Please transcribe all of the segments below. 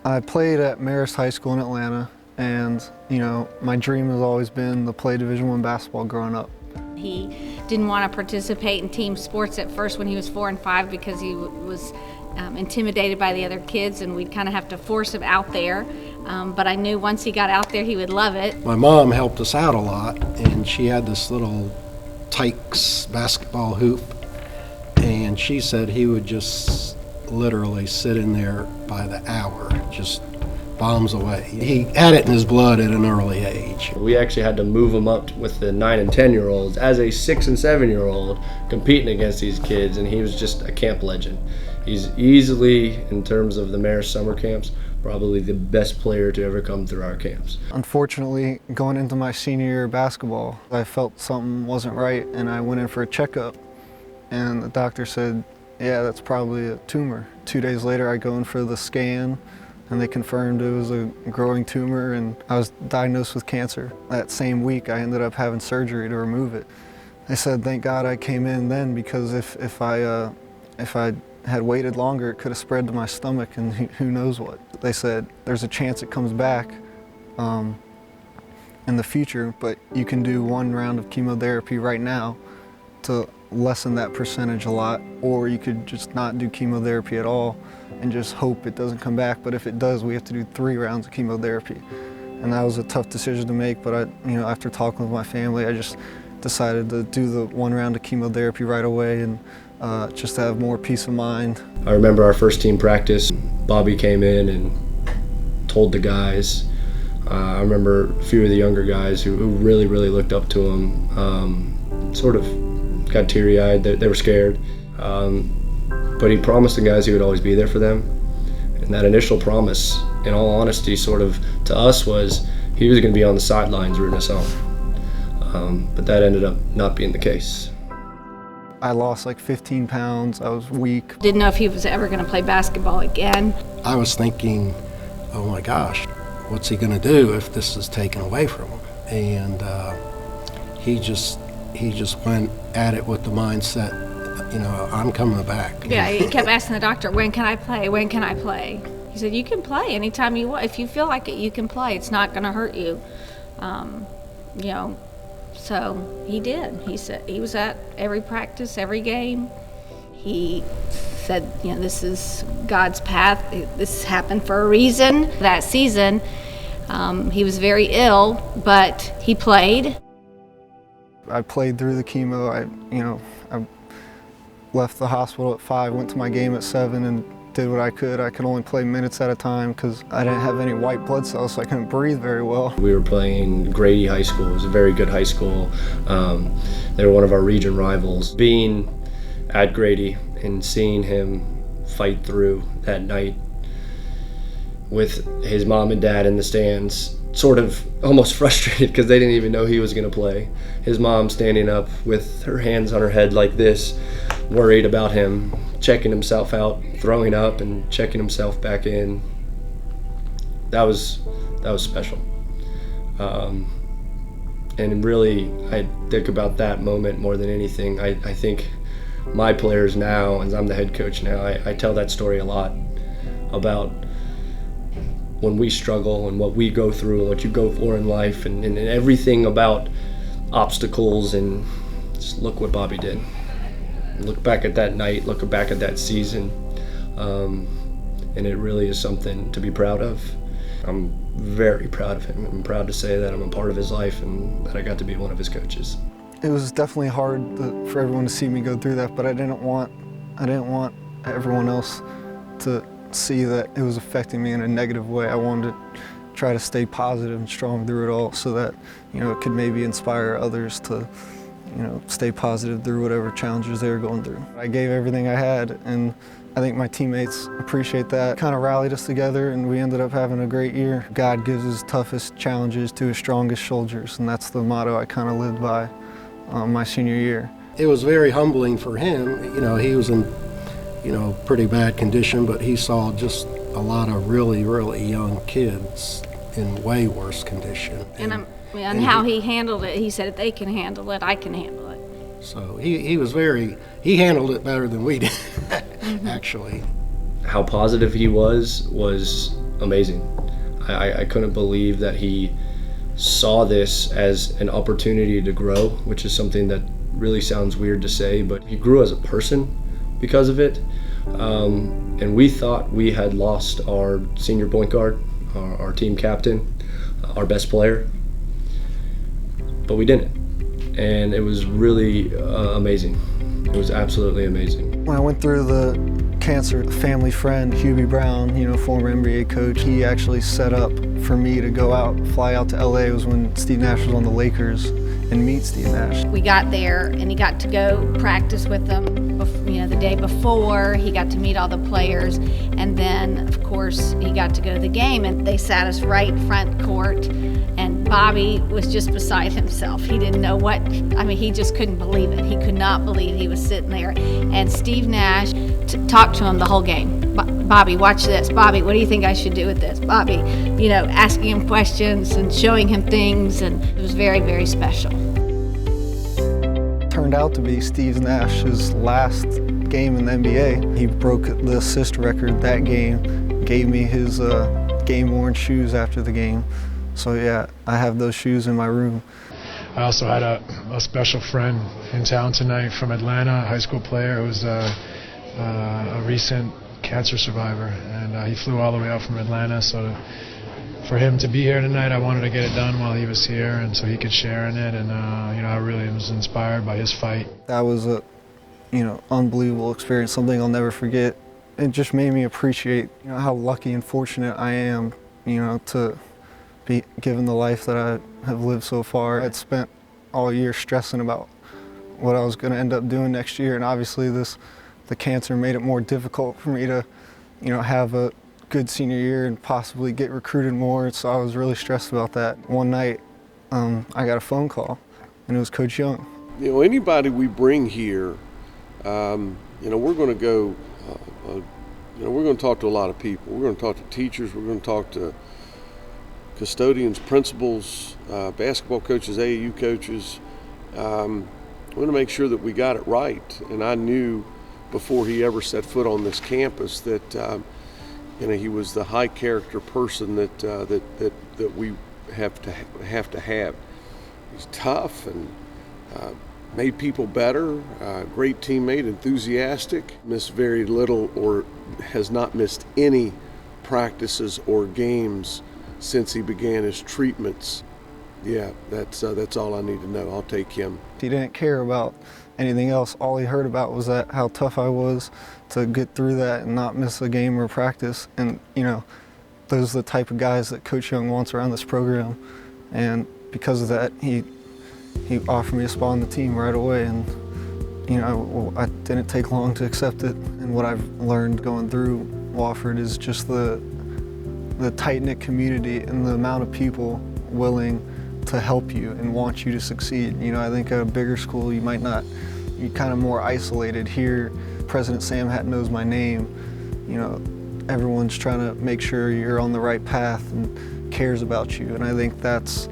I played at Marist High School in Atlanta, and my dream has always been to play Division I basketball growing up. He didn't want to participate in team sports at first when he was 4 and 5 because he was intimidated by the other kids, and we'd kind of have to force him out there. But I knew once he got out there, he would love it. My mom helped us out a lot, and she had this little Tykes basketball hoop, and she said he would just literally sit in there by the hour, just bombs away. He had it in his blood at an early age. We actually had to move him up with the 9 and 10-year-olds as a 6 and 7-year-old competing against these kids, and he was just a camp legend. He's easily, in terms of the Marist summer camps, probably the best player to ever come through our camps. Unfortunately, going into my senior year of basketball, I felt something wasn't right, and I went in for a checkup, and the doctor said, yeah, that's probably a tumor. 2 days later, I go in for the scan, and they confirmed it was a growing tumor, and I was diagnosed with cancer. That same week, I ended up having surgery to remove it. They said, thank God I came in then, because if I had waited longer, it could have spread to my stomach, and who knows what. They said, there's a chance it comes back in the future, but you can do 1 round of chemotherapy right now to lessen that percentage a lot, or you could just not do chemotherapy at all and just hope it doesn't come back. But if it does, we have to do 3 rounds of chemotherapy. And that was a tough decision to make, but after talking with my family, I just decided to do the 1 round of chemotherapy right away, and just to have more peace of mind. I remember our first team practice, Bobby came in and told the guys. I remember a few of the younger guys who really, really looked up to him, sort of got teary-eyed. They were scared. But he promised the guys he would always be there for them. And that initial promise, in all honesty, sort of to us was he was going to be on the sidelines rooting us on. But that ended up not being the case. I lost like 15 pounds. I was weak. Didn't know if he was ever going to play basketball again. I was thinking, oh my gosh, what's he going to do if this is taken away from him? And he just went at it with the mindset, I'm coming back. Yeah, he kept asking the doctor, when can I play? When can I play? He said, you can play anytime you want. If you feel like it, you can play. It's not going to hurt you. So he did. He said he was at every practice, every game. He said, this is God's path. This happened for a reason. That season, he was very ill, but he played. I played through the chemo. I left the hospital at 5, went to my game at 7, and did what I could. I could only play minutes at a time because I didn't have any white blood cells, so I couldn't breathe very well. We were playing Grady High School. It was a very good high school. They were one of our region rivals. Being at Grady and seeing him fight through that night with his mom and dad in the stands, sort of almost frustrated because they didn't even know he was going to play. His mom standing up with her hands on her head like this, worried about him, checking himself out, throwing up and checking himself back in. That was special. And really, I think about that moment more than anything. I think my players now, as I'm the head coach now, I tell that story a lot about when we struggle and what we go through and what you go for in life and everything about obstacles, and just look what Bobby did. Look back at that night, look back at that season, and it really is something to be proud of. I'm very proud of him. I'm proud to say that I'm a part of his life and that I got to be one of his coaches. It was definitely hard for everyone to see me go through that, but I didn't want everyone else to see that it was affecting me in a negative way. I wanted to try to stay positive and strong through it all, so that it could maybe inspire others to stay positive through whatever challenges they were going through. I gave everything I had, and I think my teammates appreciate that. Kind of rallied us together, and we ended up having a great year. God gives his toughest challenges to his strongest soldiers, and that's the motto I kind of lived by my senior year. It was very humbling for him. He was in pretty bad condition, but he saw just a lot of really, really young kids in way worse condition. And how he handled it, he said, if they can handle it, I can handle it. So he handled it better than we did, actually. how positive he was amazing. I couldn't believe that he saw this as an opportunity to grow, which is something that really sounds weird to say, but he grew as a person because of it. And we thought we had lost our senior point guard, our team captain, our best player, but we didn't. And it was really amazing. It was absolutely amazing. When I went through the cancer, a family friend, Hubie Brown, former NBA coach, he actually set up for me to go out, fly out to LA. It was when Steve Nash was on the Lakers, and meet Steve Nash. We got there and he got to go practice with them, the day before. He got to meet all the players, and then of course he got to go to the game, and they sat us right front court, and Bobby was just beside himself. He didn't know he just couldn't believe it. He could not believe he was sitting there. And Steve Nash talked to him the whole game. Bobby, watch this. Bobby, what do you think I should do with this? Bobby, asking him questions and showing him things, and it was very, very special. Turned out to be Steve Nash's last game in the NBA. He broke the assist record that game, gave me his game-worn shoes after the game. So yeah, I have those shoes in my room. I also had a special friend in town tonight from Atlanta, a high school player who was a recent cancer survivor, and he flew all the way out from Atlanta. So for him to be here tonight, I wanted to get it done while he was here, and so he could share in it. And I really was inspired by his fight. That was a unbelievable experience, something I'll never forget. It just made me appreciate how lucky and fortunate I am, to be given the life that I have lived so far. I'd spent all year stressing about what I was going to end up doing next year, and obviously the cancer made it more difficult for me to have a good senior year and possibly get recruited more, so I was really stressed about that. One night I got a phone call, and it was Coach Young. Anybody we bring here, we're going to go, we're going to talk to a lot of people. We're going to talk to teachers, we're going to talk to custodians, principals, basketball coaches, AAU coaches. We're going to make sure that we got it right. And I knew before he ever set foot on this campus that he was the high character person that we have to have. He's tough and made people better, great teammate, enthusiastic, missed very little or has not missed any practices or games since he began his treatments. Yeah, that's all I need to know. I'll take him. He didn't care about anything else. All he heard about was how tough I was to get through that and not miss a game or practice. And those are the type of guys that Coach Young wants around this program. And because of that, he offered me a spot on the team right away. And I didn't take long to accept it. And what I've learned going through Wofford is just the tight-knit community and the amount of people willing to help you and want you to succeed. I think at a bigger school you're kind of more isolated. Here, President Sam Hatton knows my name. Everyone's trying to make sure you're on the right path and cares about you. And I think that's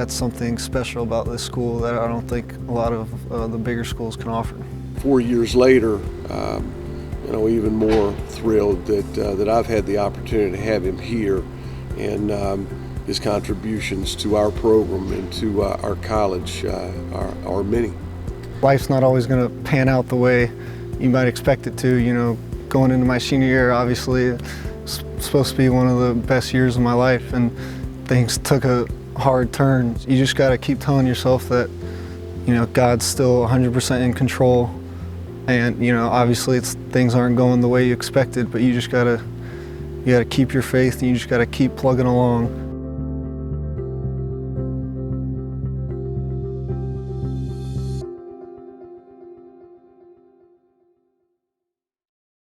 something special about this school that I don't think a lot of the bigger schools can offer. 4 years later, even more thrilled that I've had the opportunity to have him here, and his contributions to our program and to our college are many. Life's not always going to pan out the way you might expect it to. Going into my senior year, obviously, it's supposed to be one of the best years of my life, and things took a hard turn. You just got to keep telling yourself that, God's still 100% in control. And obviously things aren't going the way you expected, but you gotta keep your faith and you just gotta keep plugging along.